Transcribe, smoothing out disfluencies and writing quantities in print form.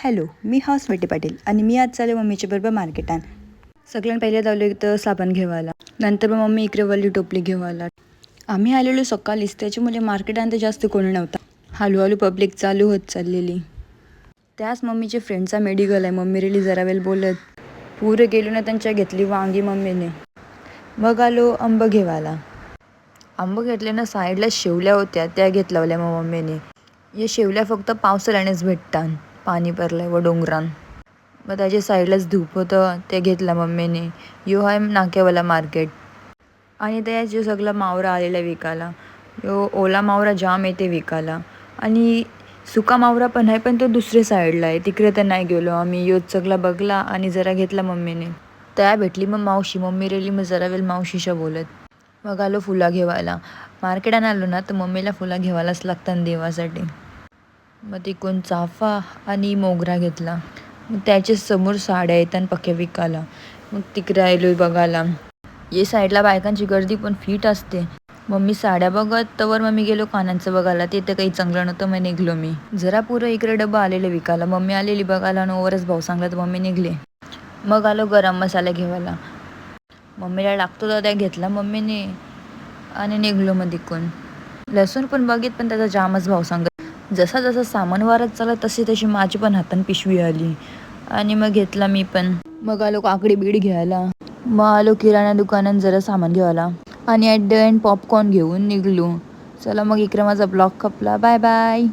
Hello, मी स्वीटी पाटील आणि मी आज चालले मम्मीच्या बरोबर मार्केटात. सगळ्यात पहिले जावले तर साबण घेवायला, नंतर मग मम्मी इकडे वल्ली टोपली घेवायला. आम्ही आलेलो सकाळीच, त्याच्यामुळे मार्केटात जास्त कोणी नव्हता. हळूहळू पब्लिक चालू होत चाललेली. त्याच मम्मीचे फ्रेंडचा मेडिकल आहे. मम्मी रेली जरा वेळ बोलत पुरे गेलो ना, त्यांच्या घेतली वांगी मम्मीने. मग आलो आंबं घेवायला. आंबं घेतले ना, साईडला शेवल्या होत्या त्या घेत लावल्या मग मम्मीने. या शेवल्या फक्त पावसाळ्यानेच भेटतात, पाणी भरलंय व डोंगरान. मग त्याच्या साईडलाच धूप होतं, ते घेतलं मम्मीने. यो आहे नाक्यावाला मार्केट. आणि त्याचे सगळं मावरा आलेला विकायला. यो ओला मावरा जाम येते विकायला आणि सुका मावरा पण आहे, पण तो दुसऱ्या साईडला आहे. तिकडे तर नाही गेलो आम्ही. योच सगळा बघला आणि जरा घेतला मम्मीने. त्या भेटली मग मावशी. मम्मी रेली मग जरा वेळ मावशीच्या बोलत. मग आलो फुला घेवायला. मार्केटात आलो ना तर मम्मीला फुला घेवायलाच लागतात देवासाठी. मग तिकडून चाफा आणि मोगरा घेतला. मग त्याच्या समोर साड्या येतात पक्या विकायला. मग तिकडे आलो बघायला. ये साईडला बायकांची गर्दी पण फिट असते. मम्मी साड्या बघत तवर मम्मी गेलो कानांचं बघायला. ते तर काही चांगलं नव्हतं, मग निघलो मी. जरा पुरं इकडे डबा आलेले विकायला. मम्मी आलेली बघायला आणि ओवरच भाऊ सांगला तर मम्मी निघले. मग आलो गरम मसाला घेवायला. मम्मीला लागतो तर त्या घेतला मम्मीने आणि निघलो मग तिकडून. लसूण पण बघित, पण त्याचा जामच भाव सांगत. जसा जसा सामान वारत चालत तशी तशी माझी पण हातान पिशवी आली आणि मग घेतला मी पण. मग आलो काकडी बीड घ्यायला. मग आलो किराणा दुकानात जरा सामान घेवायला आणि ॲट द एंड पॉपकॉर्न घेऊन निघलो. चला मग इकडे माझा ब्लॉग खपला. Bye bye.